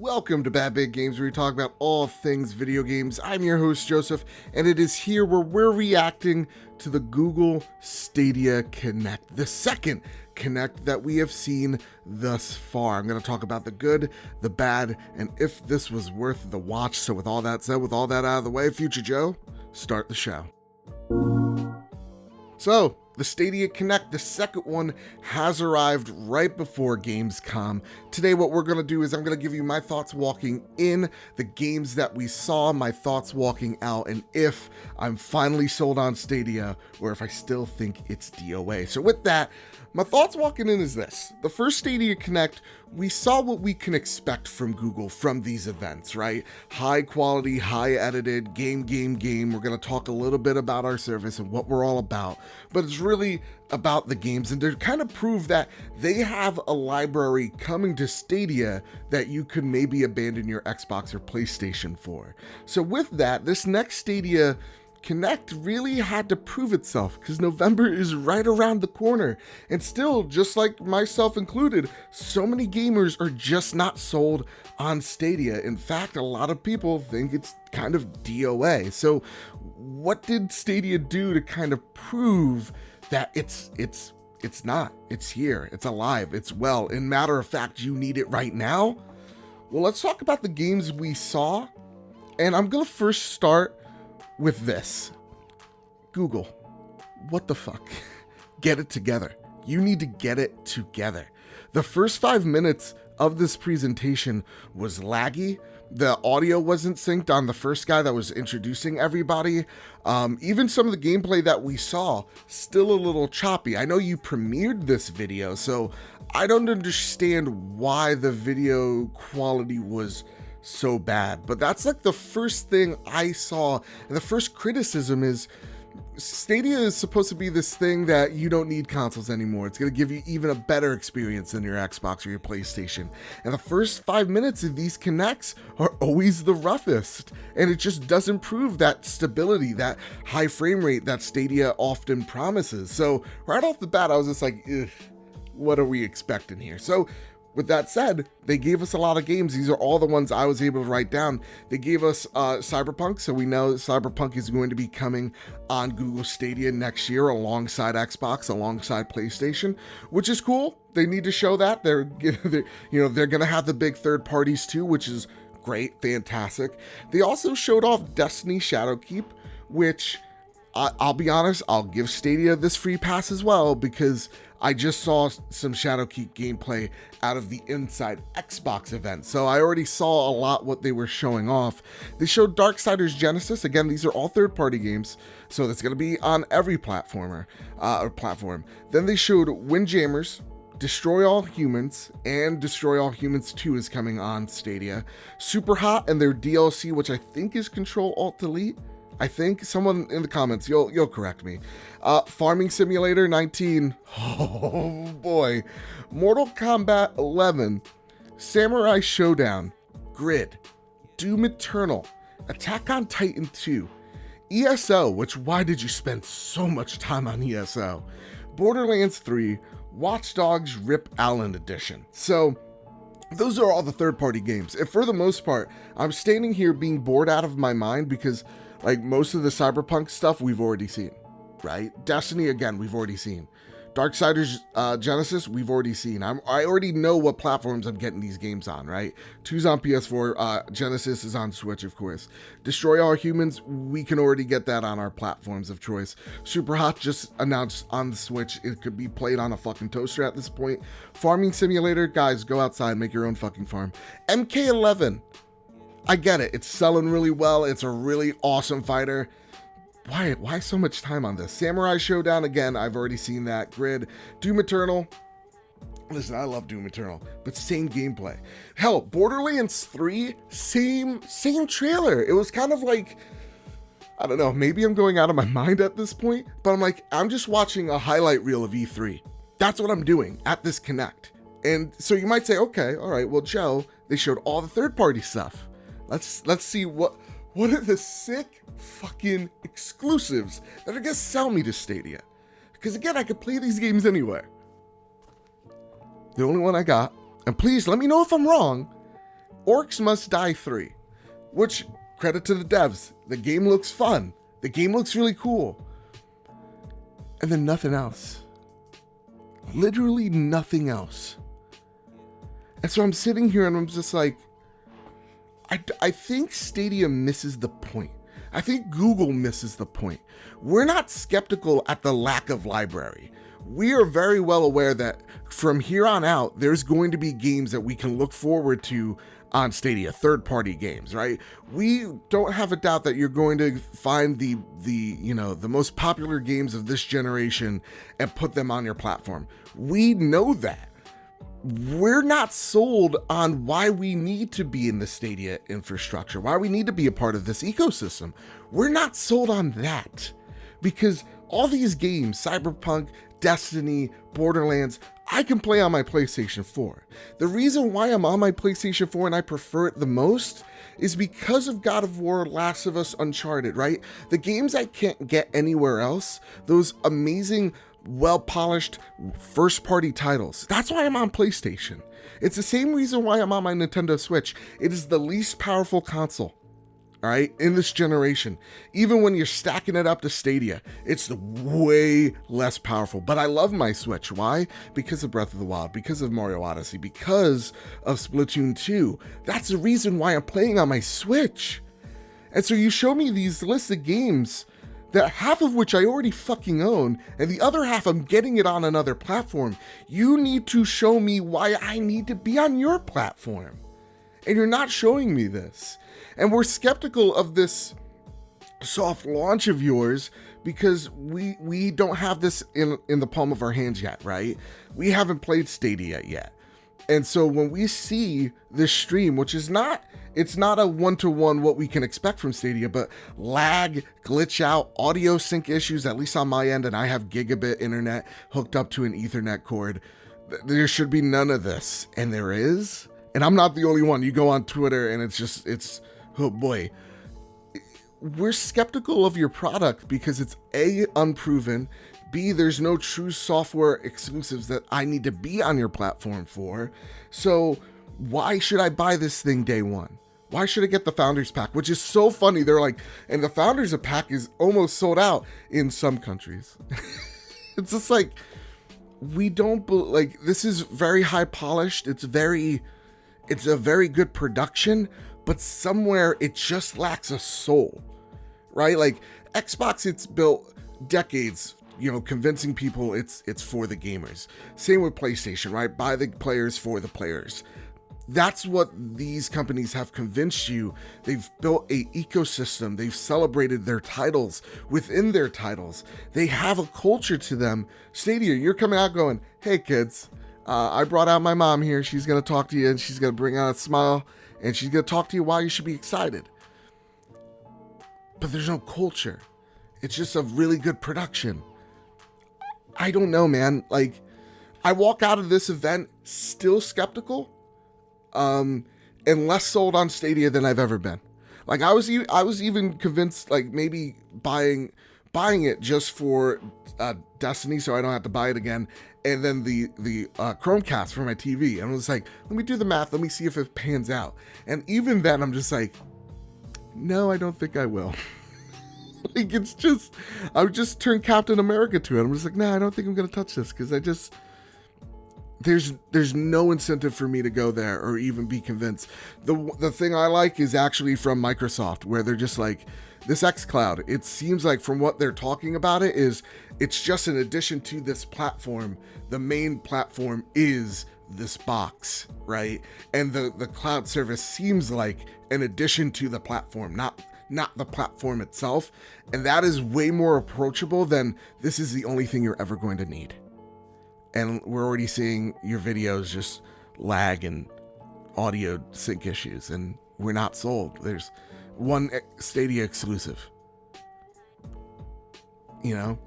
Welcome to Bad Big Games, where we talk about all things video games. I'm your host, Joseph, and it is here where we're reacting to the Google Stadia Connect, the second Connect that we have seen thus far. I'm going to talk about the good, the bad, and if this was worth the watch. So with all that said, with all that out of the way, Future Joe, start the show. So, the Stadia Connect, the second one, has arrived right before Gamescom. Today what we're going to do is I'm going to give you my thoughts walking in, the games that we saw, my thoughts walking out, and if I'm finally sold on Stadia or if I still think it's DOA. So with that, my thoughts walking in is this. The first Stadia Connect, we saw what we can expect from Google from these events, right? High quality, high edited, game. We're going to talk a little bit about our service and what we're all about, but it's really about the games and to kind of prove that they have a library coming to Stadia that you could maybe abandon your Xbox or PlayStation for. So with that, this next Stadia Connect really had to prove itself because November is right around the corner, and still, just like myself included, so many gamers are just not sold on Stadia. In fact, a lot of people think it's kind of DOA. So what did Stadia do to kind of prove that it's not, it's here, it's alive, it's well, in matter of fact, you need it right now? Well, let's talk about the games we saw, and I'm gonna first start with this. Google, what the fuck? Get it together. You need to get it together. The first 5 minutes of this presentation was laggy. The audio wasn't synced on the first guy that was introducing everybody. Even some of the gameplay that we saw, still a little choppy. I know you premiered this video, so I don't understand why the video quality was so bad, but that's like the first thing I saw, and the first criticism is Stadia is supposed to be this thing that you don't need consoles anymore. It's going to give you even a better experience than your Xbox or your PlayStation, and the first 5 minutes of these Connects are always the roughest, and it just doesn't prove that stability, that high frame rate that Stadia often promises. So right off the bat, I was just like, ugh, what are we expecting here? So with that said, they gave us a lot of games. These are all the ones I was able to write down. They gave us Cyberpunk, so we know Cyberpunk is going to be coming on Google Stadia next year alongside Xbox, alongside PlayStation, which is cool. They need to show that. They're going to have the big third parties too, which is great, fantastic. They also showed off Destiny Shadowkeep, which I'll be honest, I'll give Stadia this free pass as well, because I just saw some Shadowkeep gameplay out of the Inside Xbox event, so I already saw a lot what they were showing off. They showed Darksiders Genesis. Again, these are all third-party games, so that's going to be on every platform. Then they showed Windjammers, Destroy All Humans, and Destroy All Humans 2 is coming on Stadia. Superhot and their DLC, which I think is Control-Alt-Delete. I think someone in the comments, you'll correct me. Farming Simulator 19, oh boy. Mortal Kombat 11, Samurai Showdown, Grid, Doom Eternal, Attack on Titan 2, ESO, which why did you spend so much time on ESO? Borderlands 3, Watch Dogs Rip Allen Edition. So those are all the third-party games. And for the most part, I'm standing here being bored out of my mind because like most of the Cyberpunk stuff we've already seen, right? Destiny, again, we've already seen. Darksiders Genesis, we've already seen. I already know what platforms I'm getting these games on, right? 2's on PS4, Genesis is on Switch, of course. Destroy All Humans, we can already get that on our platforms of choice. Superhot just announced on the Switch. It could be played on a fucking toaster at this point. Farming Simulator, guys, go outside, make your own fucking farm. MK11, I get it. It's selling really well. It's a really awesome fighter. Why so much time on this? Samurai Showdown, again, I've already seen that. Grid, Doom Eternal. Listen, I love Doom Eternal, but same gameplay. Hell, Borderlands 3, same trailer. It was kind of like, I don't know, maybe I'm going out of my mind at this point, but I'm like, I'm just watching a highlight reel of E3. That's what I'm doing at this Connect. And so you might say, okay, all right, well, Joe, they showed all the third-party stuff. Let's see what are the sick fucking exclusives that are gonna sell me to Stadia. Because again, I could play these games anywhere. The only one I got, and please let me know if I'm wrong, Orcs Must Die 3, which, credit to the devs, the game looks fun. The game looks really cool. And then nothing else. Literally nothing else. And so I'm sitting here and I'm just like, I think Stadia misses the point. I think Google misses the point. We're not skeptical at the lack of library. We are very well aware that from here on out, there's going to be games that we can look forward to on Stadia, third-party games, right? We don't have a doubt that you're going to find the most popular games of this generation and put them on your platform. We know that. We're not sold on why we need to be in the Stadia infrastructure, why we need to be a part of this ecosystem. We're not sold on that, because all these games, Cyberpunk, Destiny, Borderlands, I can play on my PlayStation 4. The reason why I'm on my PlayStation 4 and I prefer it the most is because of God of War, Last of Us, Uncharted, right? The games I can't get anywhere else, those amazing, well-polished first-party titles. That's why I'm on PlayStation. It's the same reason why I'm on my Nintendo Switch. It is the least powerful console, all right, in this generation. Even when you're stacking it up to Stadia, it's way less powerful. But I love my Switch. Why? Because of Breath of the Wild, because of Mario Odyssey, because of Splatoon 2. That's the reason why I'm playing on my Switch. And so you show me these lists of games that half of which I already fucking own, and the other half I'm getting it on another platform. You need to show me why I need to be on your platform. And you're not showing me this. And we're skeptical of this soft launch of yours because we don't have this in the palm of our hands yet, right? We haven't played Stadia yet. And so when we see this stream, which is it's not a one-to-one what we can expect from Stadia, but lag, glitch out, audio sync issues, at least on my end, and I have gigabit internet hooked up to an Ethernet cord. There should be none of this. And there is. And I'm not the only one. You go on Twitter and it's oh boy. We're skeptical of your product because it's A, unproven, B, there's no true software exclusives that I need to be on your platform for. So why should I buy this thing day one? Why should I get the Founders Pack? Which is so funny. They're like, and the Founders Pack is almost sold out in some countries. It's just like, we don't, like, this is very high polished. It's a very good production, but somewhere it just lacks a soul, right? Like Xbox, it's built decades, convincing people it's for the gamers. Same with PlayStation, right? By the players, for the players. That's what these companies have convinced you. They've built a ecosystem. They've celebrated their titles within their titles. They have a culture to them. Stadia, you're coming out going, hey kids, I brought out my mom here. She's going to talk to you and she's going to bring out a smile and she's going to talk to you why you should be excited. But there's no culture. It's just a really good production. I don't know, man. Like, I walk out of this event still skeptical, and less sold on Stadia than I've ever been. Like, I was even convinced, like, maybe buying it just for Destiny, so I don't have to buy it again, and then the Chromecast for my TV. And I was like, let me do the math, let me see if it pans out. And even then, I'm just like, no, I don't think I will. Like, it's just, I would just turn Captain America to it. I'm just like, no, I don't think I'm gonna touch this, because I just, there's no incentive for me to go there or even be convinced. The thing I like is actually from Microsoft, where they're just like, this xCloud, it seems like from what they're talking about it's just an addition to this platform. The main platform is this box, right? And the cloud service seems like an addition to the platform, not the platform itself. And that is way more approachable than this is the only thing you're ever going to need. And we're already seeing your videos just lag and audio sync issues, and we're not sold. There's one Stadia exclusive, And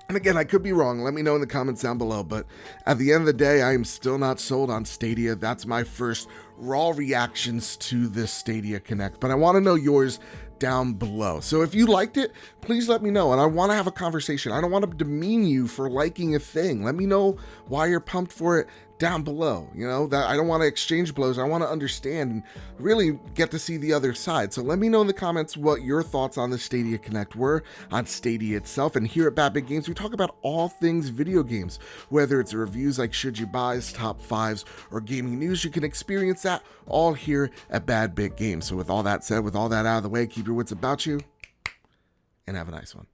again, I could be wrong. Let me know in the comments down below. But at the end of the day, I am still not sold on Stadia. That's my first raw reactions to this Stadia Connect. But I want to know yours down below. So if you liked it, please let me know. And I want to have a conversation. I don't want to demean you for liking a thing. Let me know why you're pumped for it down below. You know, that I don't want to exchange blows. I want to understand and really get to see the other side. So let me know in the comments what your thoughts on the Stadia Connect were, on Stadia itself. And here at Bad Big Games, we talk about all things video games, whether it's reviews like Should You Buys, Top 5s, or gaming news. You can experience that all here at Bad Big Games. So with all that said, with all that out of the way, keep your wits about you and have a nice one.